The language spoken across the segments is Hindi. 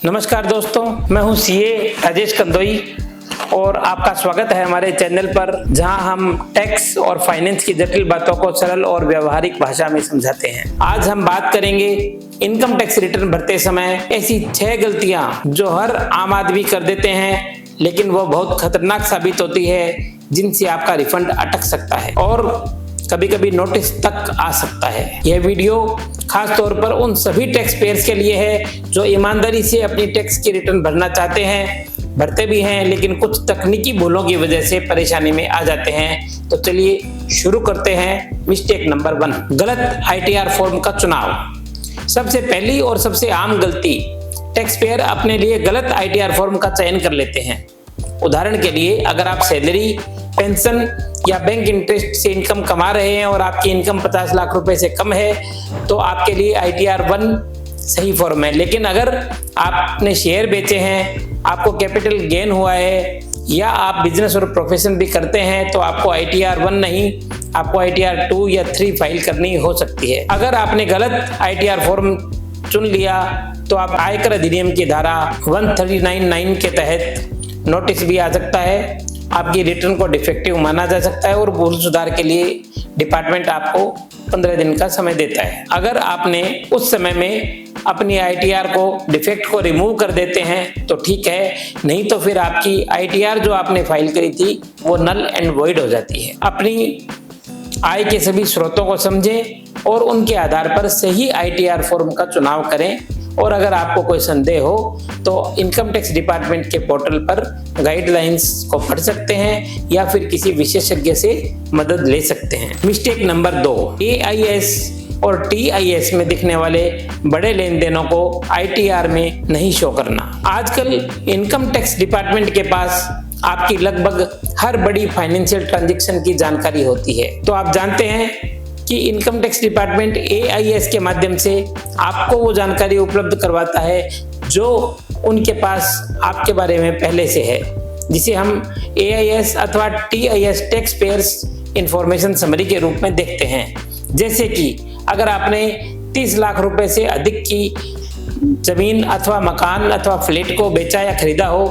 नमस्कार दोस्तों, मैं हूं सीए राजेश कंदोई और आपका स्वागत है हमारे चैनल पर, जहां हम टैक्स और फाइनेंस की जटिल बातों को सरल और व्यवहारिक भाषा में समझाते हैं। आज हम बात करेंगे इनकम टैक्स रिटर्न भरते समय ऐसी 6 गलतियां जो हर आम आदमी कर देते हैं, लेकिन वो बहुत खतरनाक साबित होती है, जिनसे आपका रिफंड अटक सकता है और कभी कभी नोटिस तक आ सकता है। यह वीडियो खास तौर पर उन सभी टैक्स पेयर्स के लिए है जो ईमानदारी से अपनी टैक्स की रिटर्न भरना चाहते हैं, भरते भी हैं, लेकिन कुछ तकनीकी भूलों की वजह से परेशानी में आ जाते हैं। तो चलिए शुरू करते हैं। मिस्टेक नंबर 1, गलत आईटीआर फॉर्म का चुनाव। सबसे पहली और सबसे आम गलती, टैक्स पेयर अपने लिए गलत आईटीआर फॉर्म का चयन कर लेते हैं। उदाहरण के लिए, अगर आप सैलरी, पेंशन या बैंक इंटरेस्ट से इनकम कमा रहे हैं और आपकी इनकम 50 लाख रुपए से कम है, तो आपके लिए आईटीआर 1 सही फॉर्म है। लेकिन अगर आपने शेयर बेचे हैं, आपको कैपिटल गेन हुआ है या आप बिजनेस और प्रोफेशन भी करते हैं, तो आपको आईटीआर 1 नहीं, आपको आईटीआर 2 या 3 फाइल करनी हो सकती है। अगर आपने गलत आईटीआर फॉर्म चुन लिया तो आप आयकर अधिनियम की धारा 1399 के तहत नोटिस भी आ सकता है, आपकी रिटर्न को डिफेक्टिव माना जा सकता है और भूल सुधार के लिए डिपार्टमेंट आपको 15 दिन का समय देता है। अगर आपने उस समय में अपनी आईटीआर को, डिफेक्ट को रिमूव कर देते हैं तो ठीक है, नहीं तो फिर आपकी आईटीआर जो आपने फाइल करी थी वो नल एंड वॉइड हो जाती है। अपनी आय के सभी स्रोतों को समझें और उनके आधार पर सही आईटीआर फॉर्म का चुनाव करें। और अगर आपको कोई संदेह हो तो इनकम टैक्स डिपार्टमेंट के पोर्टल पर गाइडलाइंस को पढ़ सकते हैं या फिर किसी विशेषज्ञ से मदद ले सकते हैं। मिस्टेक नंबर 2, एआईएस और टीआईएस में दिखने वाले बड़े लेन देनों को आईटीआर में नहीं शो करना। आजकल इनकम टैक्स डिपार्टमेंट के पास आपकी लगभग हर बड़ी फाइनेंशियल ट्रांजैक्शन की जानकारी होती है। तो आप जानते हैं कि इनकम टैक्स डिपार्टमेंट एआईएस के माध्यम से आपको वो जानकारी उपलब्ध करवाता है जो उनके पास आपके बारे में पहले से है, जिसे हम एआईएस अथवा TIS tax payers information summary के रूप में देखते हैं। जैसे कि अगर आपने 30 लाख रुपए से अधिक की जमीन अथवा मकान अथवा फ्लैट को बेचा या खरीदा हो,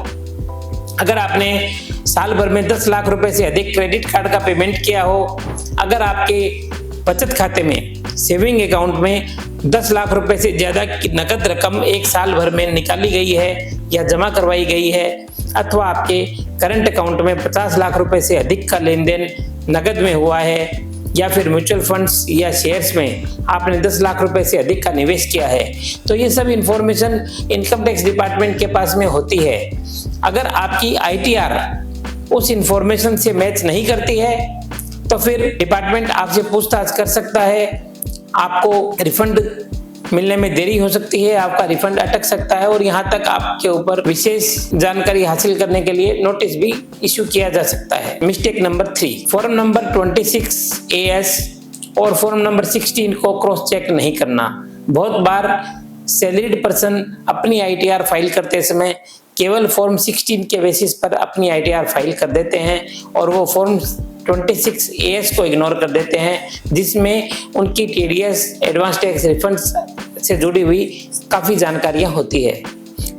अगर आपने साल भर में 10 लाख रुपए से अधिक क्रेडिट कार्ड का पेमेंट किया हो, अगर आपके बचत खाते में, सेविंग अकाउंट में 10 लाख रुपए से ज्यादा की नकद रकम एक साल भर में निकाली गई है या जमा करवाई गई है, अथवा आपके करंट अकाउंट में 50 लाख रुपए से अधिक का लेन देन नकद में हुआ है, या फिर म्यूचुअल फंड्स या शेयर्स में आपने 10 लाख रुपए से अधिक का निवेश किया है, तो ये सब इंफॉर्मेशन इनकम टैक्स डिपार्टमेंट के पास में होती है। अगर आपकी आईटीआर उस इंफॉर्मेशन से मैच नहीं करती है तो फिर डिपार्टमेंट आपसे पूछताछ कर सकता है, आपको रिफंड मिलने में देरी हो सकती है, आपका रिफंड अटक सकता है और यहाँ तक आपके ऊपर विशेष जानकारी हासिल करने के लिए नोटिस भी इश्यू किया जा सकता है। Mistake number 3, form number 26 AS और फॉर्म नंबर 16 को क्रॉस चेक नहीं करना। बहुत बार सैलरीड पर्सन अपनी आईटीआर फाइल करते समय केवल फॉर्म 16 के बेसिस पर अपनी आईटीआर फाइल कर देते हैं और वो फॉर्म 26 AS को इग्नोर कर देते हैं, जिसमें उनकी टीडीएस, एडवांस टैक्स रिफंड्स से जुड़ी हुई काफ़ी जानकारियां होती है।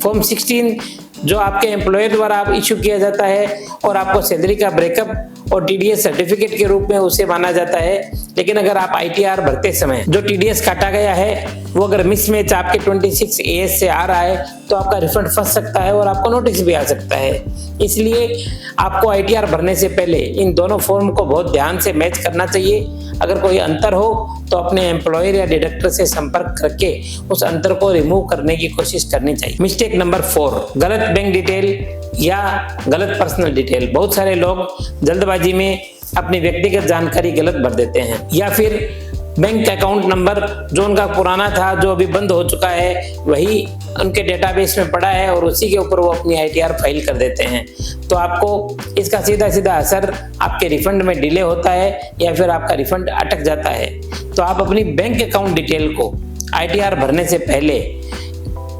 फॉर्म 16 जो आपके एम्प्लॉयर द्वारा इशू किया जाता है और आपको सैलरी का ब्रेकअप और टीडीएस सर्टिफिकेट के रूप में उसे माना जाता है, लेकिन अगर आप आईटीआर भरते समय जो टीडीएस काटा गया है वो अगर मिसमैच आपके 26 AS से आ रहा है तो आपका रिफंड फंस सकता है और आपको नोटिस भी आ सकता है। इसलिए आपको आईटीआर भरने से पहले इन दोनों फॉर्म को बहुत ध्यान से मैच करना चाहिए। अगर कोई अंतर हो तो अपने एम्प्लॉयर या डिडक्टर से संपर्क करके उस अंतर को रिमूव करने की कोशिश करनी चाहिए। मिस्टेक नंबर 4, गलत बैंक डिटेल या गलत पर्सनल डिटेल। बहुत सारे लोग जल्दबाजी में अपनी व्यक्तिगत जानकारी गलत भर देते हैं या फिर बैंक अकाउंट नंबर जो उनका पुराना था, जो अभी बंद हो चुका है, वही उनके डेटाबेस में पड़ा है और उसी के ऊपर वो अपनी आईटीआर फाइल कर देते हैं। तो आपको इसका सीधा सीधा असर आपके रिफंड में डिले होता है या फिर आपका रिफंड अटक जाता है। तो आप अपनी बैंक अकाउंट डिटेल को आईटीआर भरने से पहले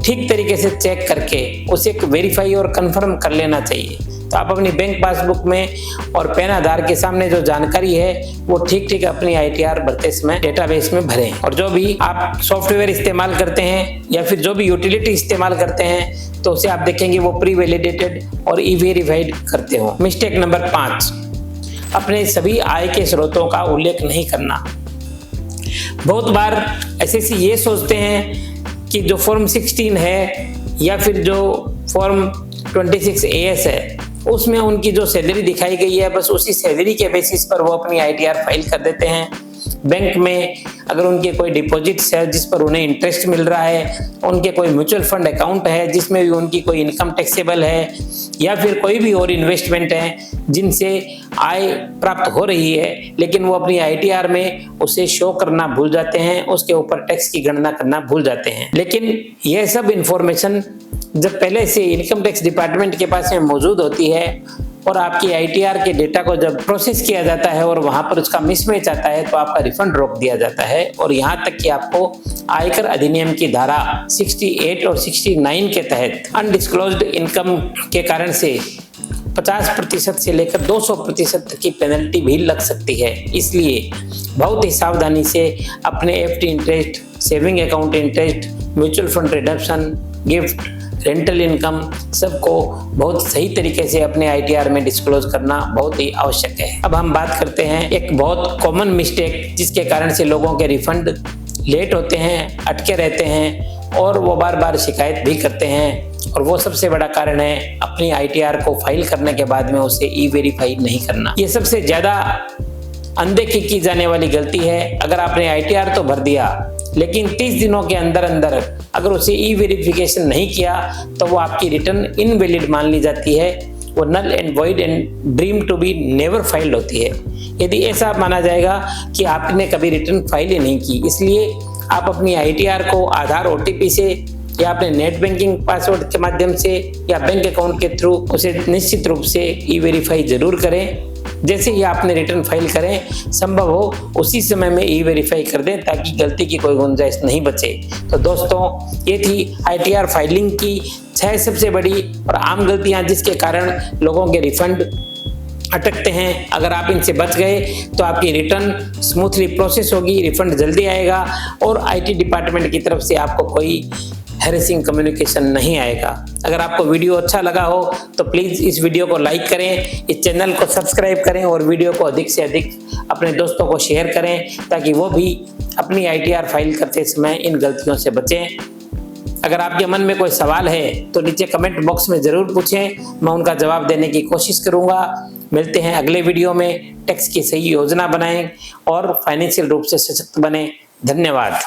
ठीक तरीके से चेक करके उसे वेरीफाई और कंफर्म कर लेना चाहिए। तो आप अपनी बैंक पासबुक में और पैन आधार के सामने जो जानकारी है वो ठीक अपनी ITR भरते समय डेटाबेस में भरें। और जो भी आप सॉफ्टवेयर इस्तेमाल करते हैं या फिर जो भी यूटिलिटी इस्तेमाल करते हैं तो उसे आप देखेंगे वो प्री वैलिडेटेड और ई-वेरीफाइड करते हो। मिस्टेक नंबर 5, अपने सभी आय के स्रोतों का उल्लेख नहीं करना। बहुत बार एसएससी ये सोचते हैं कि जो फॉर्म 16 है या फिर जो फॉर्म 26 AS है उसमें उनकी जो सैलरी दिखाई गई है बस उसी सैलरी के बेसिस पर वो अपनी ITR फाइल कर देते हैं। बैंक में अगर उनके कोई डिपॉजिट्स है जिस पर उन्हें इंटरेस्ट मिल रहा है, उनके कोई म्यूचुअल फंड अकाउंट है जिसमें भी उनकी कोई इनकम टैक्सेबल है, या फिर कोई भी और इन्वेस्टमेंट है जिनसे आय प्राप्त हो रही है, लेकिन वो अपनी ITR में उसे शो करना भूल जाते हैं, उसके ऊपर टैक्स की गणना करना भूल जाते हैं। लेकिन यह सब इंफॉर्मेशन जब पहले से इनकम टैक्स डिपार्टमेंट के पास में मौजूद होती है और आपकी ITR के डेटा को जब प्रोसेस किया जाता है और वहां पर उसका मिसमैच आता है तो आपका रिफंड रोक दिया जाता है। और यहां तक कि आपको आयकर अधिनियम की धारा 68 और 69 के तहत अनडिस्क्लोज्ड इनकम के कारण से 50% से लेकर 200% तक की पेनल्टी भी लग सकती है। इसलिए बहुत ही सावधानी से अपने FD interest, saving account interest, mutual fund redemption, gift, rental income सबको बहुत सही तरीके से अपने ITR में डिस्क्लोज करना बहुत ही आवश्यक है। अब हम बात करते हैं एक बहुत कॉमन मिस्टेक जिसके कारण से लोगों के रिफंड लेट होते हैं, अटके रहते हैं और वो बार बार शिकायत भी करते हैं। और वो सबसे बड़ा कारण है अपनी ITR को फाइल करने के बाद में उसे ई-वेरीफाई नहीं करना। ये सबसे ज्यादा अनदेखी की जाने वाली गलती है। अगर आपने ITR तो भर दिया लेकिन 30 दिनों के अंदर अगर उसे ई-वेरिफिकेशन नहीं किया तो वो आपकी रिटर्न इनवैलिड मान ली जाती है, वो null and void and dream to be never filed होती है। यदि ऐसा माना जाएगा कि आपने कभी रिटर्न फाइल ही नहीं की, इसलिए आप अपनी ITR को आधार OTP से या अपने नेट बैंकिंग पासवर्ड के माध्यम से या बैंक अकाउंट के थ्रू उसे निश्चित रूप से ई-वेरीफाई जरूर करें। जैसे ही आपने रिटर्न फाइल करें, संभव हो उसी समय में ई-वेरीफाई कर दें ताकि गलती की कोई गुंजाइश नहीं बचे। तो दोस्तों, ये थी ITR फाइलिंग की 6 सबसे बड़ी और आम गलतियां जिसके कारण लोगों के रिफंड अटकते हैं। अगर आप इनसे बच गए तो आपकी रिटर्न स्मूथली प्रोसेस होगी, रिफंड जल्दी आएगा और IT डिपार्टमेंट की तरफ से आपको कोई हैरेसिंग कम्युनिकेशन नहीं आएगा। अगर आपको वीडियो अच्छा लगा हो तो प्लीज़ इस वीडियो को लाइक करें, इस चैनल को सब्सक्राइब करें और वीडियो को अधिक से अधिक अपने दोस्तों को शेयर करें ताकि वो भी अपनी ITR फाइल करते समय इन गलतियों से बचें। अगर आपके मन में कोई सवाल है तो नीचे कमेंट बॉक्स में ज़रूर पूछें, मैं उनका जवाब देने की कोशिश करूँगा। मिलते हैं अगले वीडियो में। टैक्स की सही योजना बनाएं और फाइनेंशियल रूप से सशक्त बने। धन्यवाद।